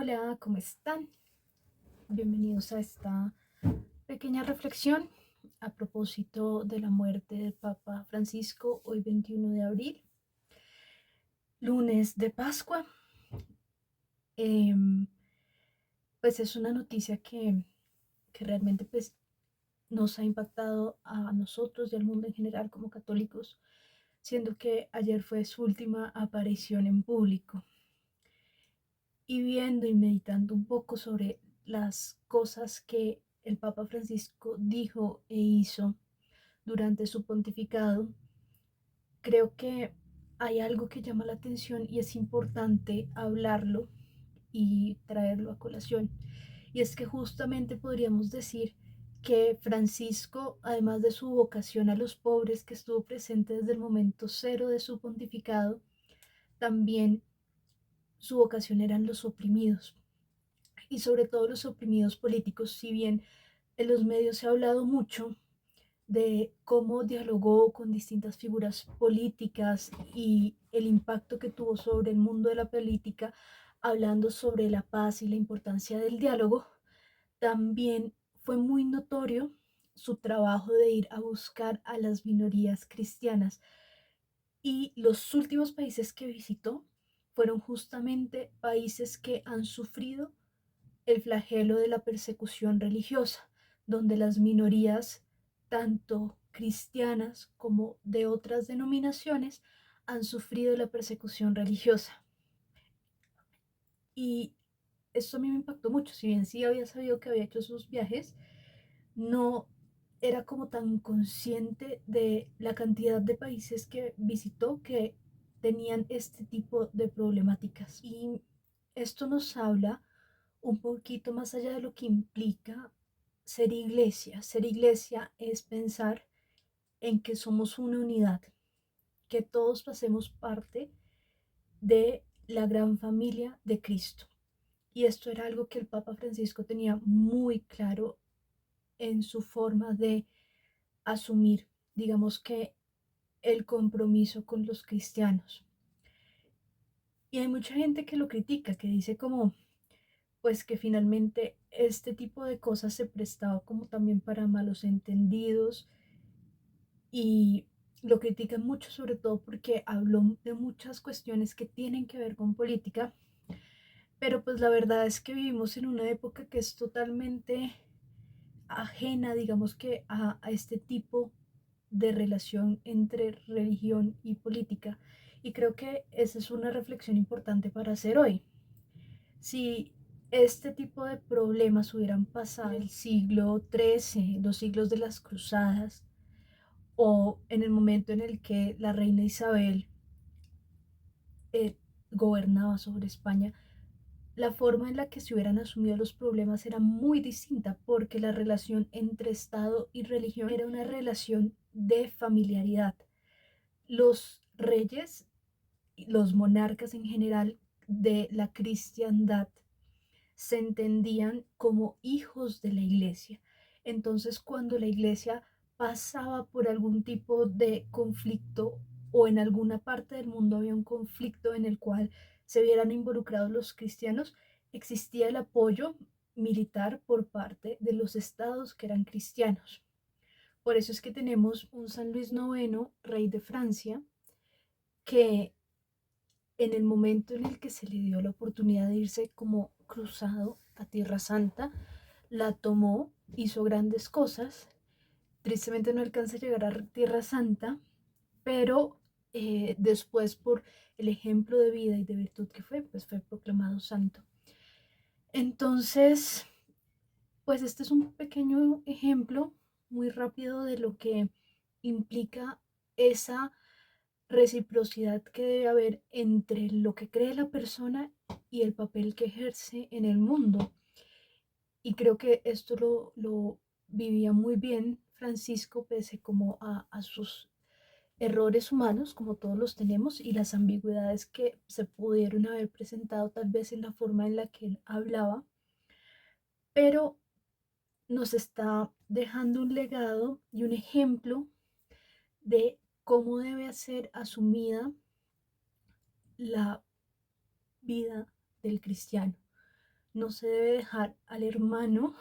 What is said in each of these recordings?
Hola, ¿cómo están? Bienvenidos a esta pequeña reflexión a propósito de la muerte del Papa Francisco, hoy 21 de abril, lunes de Pascua. Em, pues es una noticia que realmente pues, nos ha impactado a nosotros y al mundo en general como católicos, siendo que ayer fue su última aparición en público. Y viendo y meditando un poco sobre las cosas que el Papa Francisco dijo e hizo durante su pontificado, creo que hay algo que llama la atención y es importante hablarlo y traerlo a colación. Y es que justamente podríamos decir que Francisco, además de su vocación a los pobres que estuvo presente desde el momento cero de su pontificado, también su vocación eran los oprimidos y sobre todo los oprimidos políticos. Si bien en los medios se ha hablado mucho de cómo dialogó con distintas figuras políticas y el impacto que tuvo sobre el mundo de la política, hablando sobre la paz y la importancia del diálogo, también fue muy notorio su trabajo de ir a buscar a las minorías cristianas. Y los últimos países que visitó fueron justamente países que han sufrido el flagelo de la persecución religiosa, donde las minorías, tanto cristianas como de otras denominaciones, han sufrido la persecución religiosa. Y esto a mí me impactó mucho, si bien sí había sabido que había hecho sus viajes, no era como tan consciente de la cantidad de países que visitó que tenían este tipo de problemáticas. Y esto nos habla un poquito más allá de lo que implica ser iglesia. Ser iglesia es pensar en que somos una unidad, que todos hacemos parte de la gran familia de Cristo. Y esto era algo que el Papa Francisco tenía muy claro en su forma de asumir, digamos que, el compromiso con los cristianos. Y hay mucha gente que lo critica, que dice como, pues que finalmente este tipo de cosas se prestaba como también para malos entendidos y lo critican mucho sobre todo porque habló de muchas cuestiones que tienen que ver con política, pero pues la verdad es que vivimos en una época que es totalmente ajena, digamos que a este tipo de relación entre religión y política. Y creo que esa es una reflexión importante para hacer hoy. Si este tipo de problemas hubieran pasado en el siglo XIII, los siglos de las cruzadas, o en el momento en el que la reina Isabel eh, gobernaba sobre España, la forma en la que se hubieran asumido los problemas era muy distinta porque la relación entre Estado y religión era una relación de familiaridad. Los reyes, los monarcas en general de la cristiandad se entendían como hijos de la iglesia. Entonces, cuando la iglesia pasaba por algún tipo de conflicto o en alguna parte del mundo había un conflicto en el cual se vieran involucrados los cristianos, existía el apoyo militar por parte de los estados que eran cristianos. Por eso es que tenemos un San Luis IX, rey de Francia, que en el momento en el que se le dio la oportunidad de irse como cruzado a Tierra Santa, la tomó, hizo grandes cosas. Tristemente no alcanza a llegar a Tierra Santa, pero después por el ejemplo de vida y de virtud que fue, pues fue proclamado santo. Entonces, pues este es un pequeño ejemplo muy rápido de lo que implica esa reciprocidad que debe haber entre lo que cree la persona y el papel que ejerce en el mundo. Y creo que esto lo vivía muy bien Francisco, pese como a sus errores humanos, como todos los tenemos, y las ambigüedades que se pudieron haber presentado tal vez en la forma en la que él hablaba, pero nos está dejando un legado y un ejemplo de cómo debe ser asumida la vida del cristiano. No se debe dejar al hermano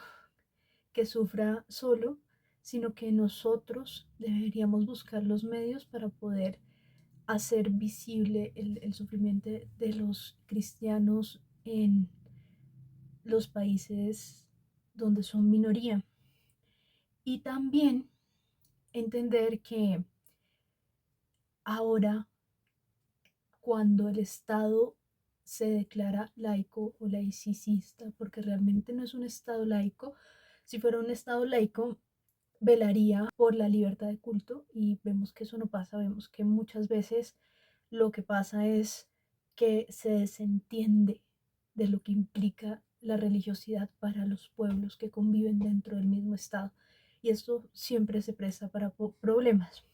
que sufra solo, sino que nosotros deberíamos buscar los medios para poder hacer visible el sufrimiento de los cristianos en los países donde son minoría. Y también entender que ahora, cuando el Estado se declara laico o laicista, porque realmente no es un Estado laico, si fuera un Estado laico, velaría por la libertad de culto y vemos que eso no pasa, vemos que muchas veces lo que pasa es que se desentiende de lo que implica la religiosidad para los pueblos que conviven dentro del mismo Estado. Y esto siempre se presta para problemas.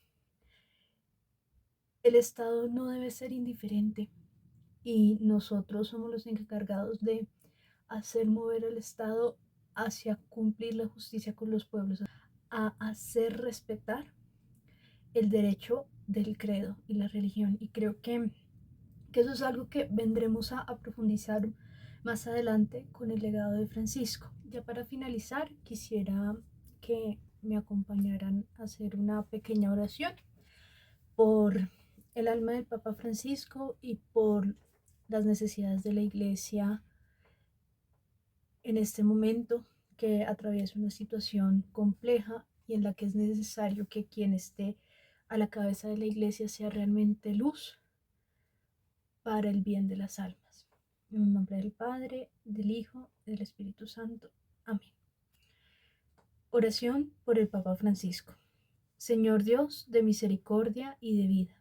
El Estado no debe ser indiferente y nosotros somos los encargados de hacer mover al Estado hacia cumplir la justicia con los pueblos, a hacer respetar el derecho del credo y la religión. Y creo que eso es algo que vendremos a profundizar más adelante con el legado de Francisco. Ya para finalizar, quisiera que me acompañaran a hacer una pequeña oración por el alma del Papa Francisco y por las necesidades de la Iglesia en este momento, que atraviesa una situación compleja y en la que es necesario que quien esté a la cabeza de la Iglesia sea realmente luz para el bien de las almas. En el nombre del Padre, del Hijo y del Espíritu Santo. Amén. Oración por el Papa Francisco. Señor Dios de misericordia y de vida,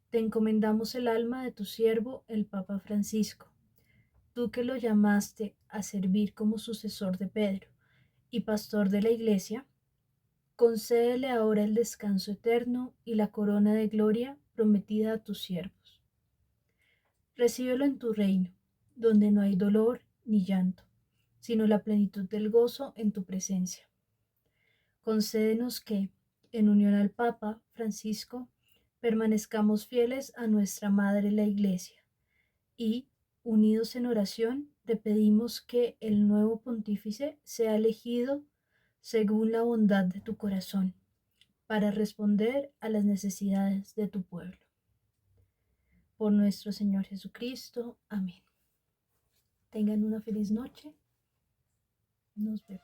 te encomendamos el alma de tu siervo, el Papa Francisco, tú que lo llamaste a servir como sucesor de Pedro y pastor de la Iglesia. Concédele ahora el descanso eterno y la corona de gloria prometida a tus siervos. Recíbelo en tu reino, donde no hay dolor ni llanto, sino la plenitud del gozo en tu presencia. Concédenos que, en unión al Papa Francisco, permanezcamos fieles a nuestra Madre la Iglesia y, unidos en oración, te pedimos que el nuevo pontífice sea elegido según la bondad de tu corazón, para responder a las necesidades de tu pueblo. Por nuestro Señor Jesucristo. Amén. Tengan una feliz noche. Nos vemos.